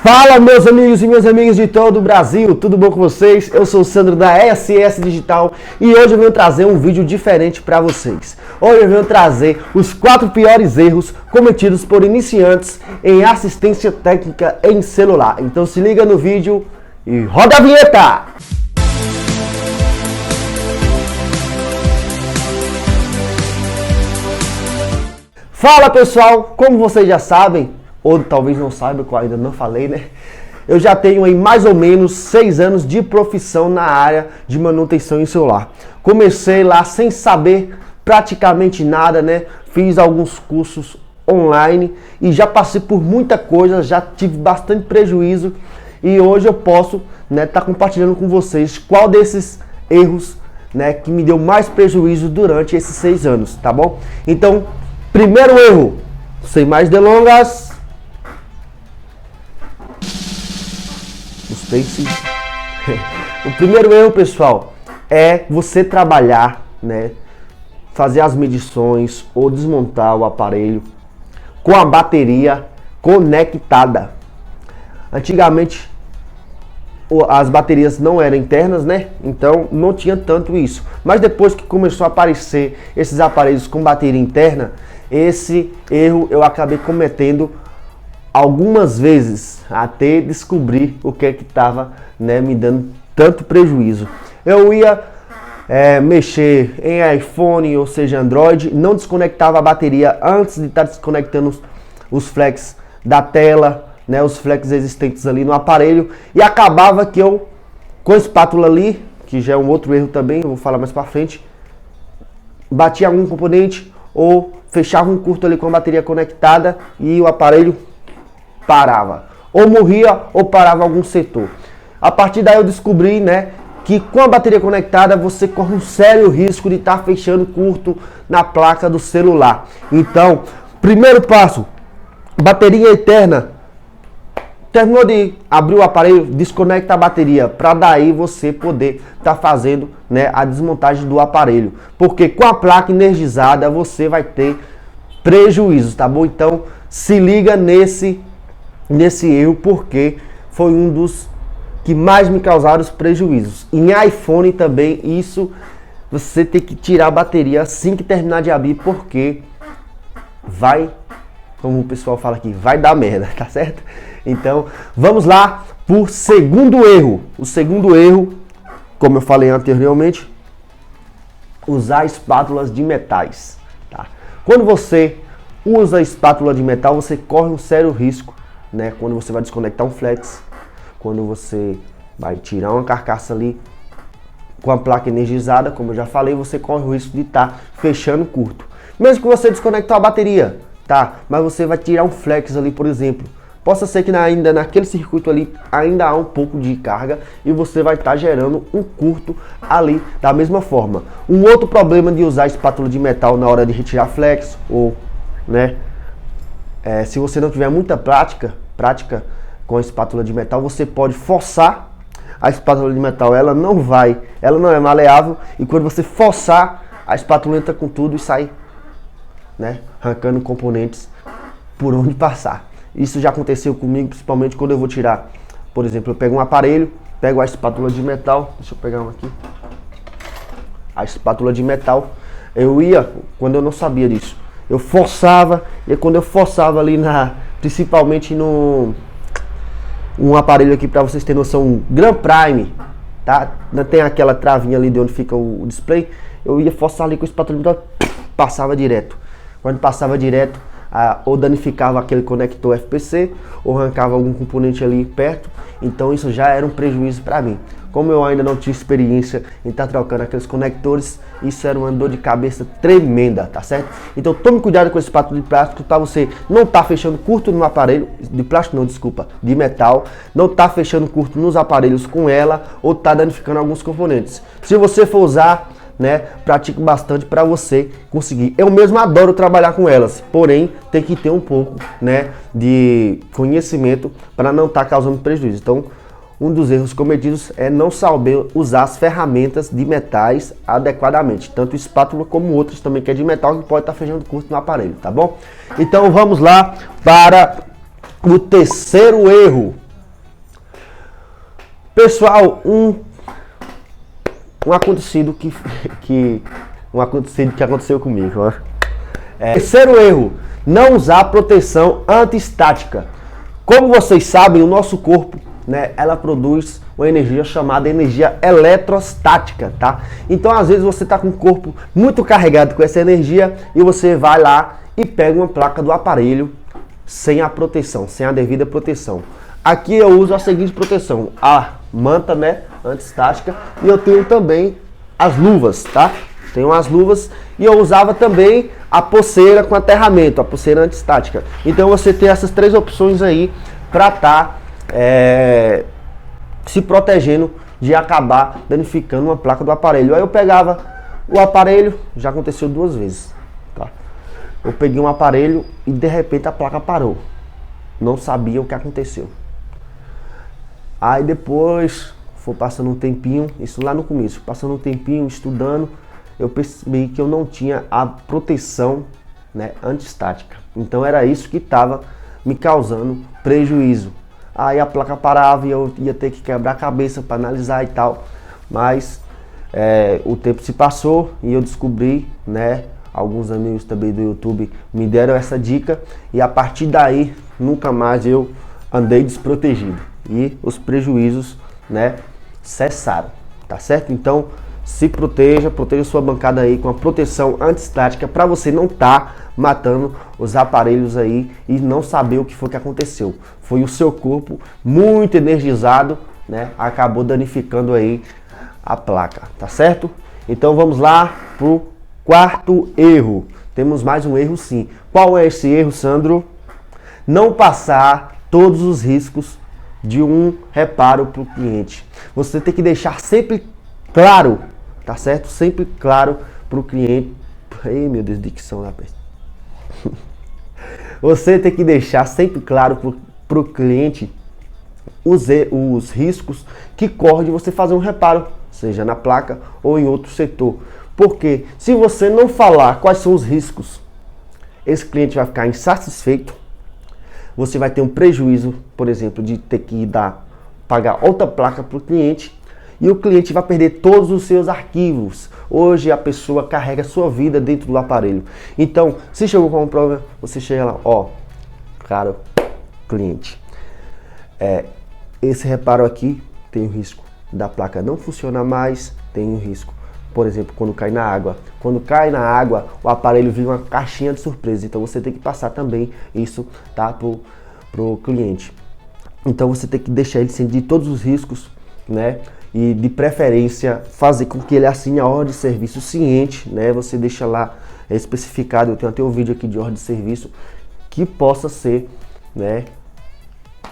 Fala, meus amigos e minhas amigas de todo o Brasil, tudo bom com vocês? Eu sou o Sandro da SS Digital e hoje eu venho trazer um vídeo diferente para vocês. Hoje eu venho trazer os 4 piores erros cometidos por iniciantes em assistência técnica em celular. Então se liga no vídeo e roda a vinheta! Fala pessoal, como vocês já sabem, ou talvez não saibam, que eu ainda não falei, né? Eu já tenho aí mais ou menos 6 anos de profissão na área de manutenção em celular. Comecei lá sem saber praticamente nada, né? Fiz alguns cursos online e já passei por muita coisa, já tive bastante prejuízo e hoje eu posso, né, tá compartilhando com vocês qual desses erros, né, que me deu mais prejuízo durante esses 6 anos, tá bom? Então, primeiro erro, sem mais delongas, o primeiro erro, pessoal, é você trabalhar, né, fazer as medições ou desmontar o aparelho com a bateria conectada. Antigamente as baterias não eram internas, né? Então não tinha tanto isso. Mas depois que começou a aparecer esses aparelhos com bateria interna, esse erro eu acabei cometendo algumas vezes até descobrir o que é que estava, né, me dando tanto prejuízo. Eu ia mexer em iPhone, ou seja, Android, não desconectava a bateria antes de estar desconectando os flex da tela, né, os flex existentes ali no aparelho, e acabava que eu, com a espátula ali, que já é um outro erro também, eu vou falar mais pra frente, batia algum componente ou fechava um curto ali com a bateria conectada e o aparelho parava, ou morria ou parava algum setor. A partir daí eu descobri, né, que com a bateria conectada você corre um sério risco de estar fechando curto na placa do celular. Então, primeiro passo, bateria interna. Terminou de abrir o aparelho, desconecta a bateria, para daí você poder estar fazendo, né, a desmontagem do aparelho. Porque com a placa energizada você vai ter prejuízos, tá bom? Então se liga nesse erro, porque foi um dos que mais me causaram os prejuízos. Em iPhone também, isso você tem que tirar a bateria assim que terminar de abrir, porque vai, como o pessoal fala aqui, vai dar merda, tá certo? Então vamos lá pro segundo erro. O segundo erro, como eu falei anteriormente, usar espátulas de metais, tá? Quando você usa a espátula de metal, você corre um sério risco, né? Quando você vai desconectar um flex, quando você vai tirar uma carcaça ali com a placa energizada, como eu já falei, você corre o risco de estar fechando curto. Mesmo que você desconectar a bateria, tá? Mas você vai tirar um flex ali, por exemplo. Possa ser que ainda naquele circuito ali ainda há um pouco de carga e você vai estar gerando um curto ali da mesma forma. Um outro problema de usar espátula de metal na hora de retirar flex, ou, né, se você não tiver muita prática com a espátula de metal, você pode forçar a espátula de metal. Ela não é maleável, e quando você forçar, a espátula entra com tudo e sai, né, arrancando componentes por onde passar. Isso já aconteceu comigo, principalmente quando eu vou tirar, por exemplo, eu pego um aparelho, pego a espátula de metal, deixa eu pegar uma aqui, a espátula de metal, quando eu não sabia disso, eu forçava, e quando eu forçava ali principalmente um aparelho aqui, para vocês terem noção, um Grand Prime, tá? Tem aquela travinha ali de onde fica o display, eu ia forçar ali com a espátula de metal, passava direto. Quando passava direto, ou danificava aquele conector FPC, ou arrancava algum componente ali perto, então isso já era um prejuízo para mim. Como eu ainda não tinha experiência em estar trocando aqueles conectores, isso era uma dor de cabeça tremenda, tá certo? Então tome cuidado com esse espátula de plástico, tá? Você não tá fechando curto no aparelho, de plástico não, desculpa, de metal, não tá fechando curto nos aparelhos com ela, ou tá danificando alguns componentes. Se você for usar, né, pratique bastante para você conseguir. Eu mesmo adoro trabalhar com elas, porém tem que ter um pouco, né, de conhecimento para não estar causando prejuízo. Então, um dos erros cometidos é não saber usar as ferramentas de metais adequadamente, tanto espátula como outras também que é de metal, que pode estar fechando curto no aparelho, tá bom? Então vamos lá para o terceiro erro. Pessoal, um acontecido que aconteceu comigo. Ó. Terceiro erro, não usar proteção antiestática. Como vocês sabem, o nosso corpo, né, ela produz uma energia chamada energia eletrostática, tá? Então, às vezes você está com o corpo muito carregado com essa energia e você vai lá e pega uma placa do aparelho sem a proteção, sem a devida proteção. Aqui eu uso a seguinte proteção, a manta, né, antiestática, e eu tenho também as luvas, tá? Tenho as luvas e eu usava também a pulseira com aterramento, a pulseira antiestática. Então você tem essas três opções aí para estar se protegendo de acabar danificando uma placa do aparelho. Aí eu pegava o aparelho, já aconteceu 2 vezes, tá? Eu peguei um aparelho e de repente a placa parou. Não sabia o que aconteceu. Aí depois, foi passando um tempinho, isso lá no começo, passando um tempinho, estudando, eu percebi que eu não tinha a proteção, né, antiestática. Então era isso que estava me causando prejuízo. Aí a placa parava e eu ia ter que quebrar a cabeça para analisar e tal. Mas o tempo se passou e eu descobri, né, alguns amigos também do YouTube me deram essa dica. E a partir daí, nunca mais eu andei desprotegido. E os prejuízos, né, cessaram, tá certo? Então, se proteja sua bancada aí com a proteção antiestática para você não estar matando os aparelhos aí e não saber o que foi que aconteceu. Foi o seu corpo muito energizado, né? Acabou danificando aí a placa, tá certo? Então vamos lá pro 4º erro. Temos mais um erro sim. Qual é esse erro, Sandro? Não passar todos os riscos de um reparo para o cliente. Você tem que deixar sempre claro, tá certo? Sempre claro para o cliente. Ai, meu Deus, dicção da peste. Você tem que deixar sempre claro para o cliente os riscos que corre de você fazer um reparo, seja na placa ou em outro setor. Porque se você não falar quais são os riscos, esse cliente vai ficar insatisfeito. Você vai ter um prejuízo, por exemplo, de ter que pagar outra placa para o cliente. E o cliente vai perder todos os seus arquivos. Hoje a pessoa carrega a sua vida dentro do aparelho. Então, se chegou com um problema, você chega lá, ó, cara, cliente, esse reparo aqui tem o risco da placa não funcionar mais, tem um risco. Por exemplo, quando cai na água. Quando cai na água, o aparelho vira uma caixinha de surpresa. Então você tem que passar também isso, tá, pro cliente. Então você tem que deixar ele ciente de todos os riscos, né? E de preferência fazer com que ele assine a ordem de serviço ciente, né? Você deixa lá especificado, eu tenho até um vídeo aqui de ordem de serviço, que possa ser, né,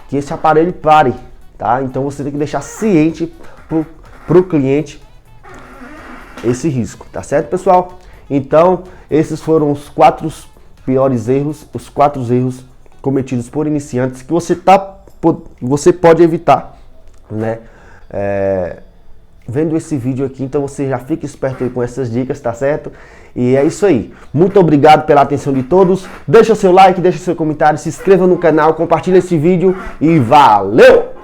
que esse aparelho pare, tá? Então você tem que deixar ciente pro cliente esse risco, tá certo, pessoal? Então, esses foram os 4 piores erros, os 4 erros cometidos por iniciantes que você pode evitar, né? Vendo esse vídeo aqui, então você já fica esperto aí com essas dicas, tá certo? E é isso aí. Muito obrigado pela atenção de todos. Deixa seu like, deixa seu comentário, se inscreva no canal, compartilha esse vídeo e valeu!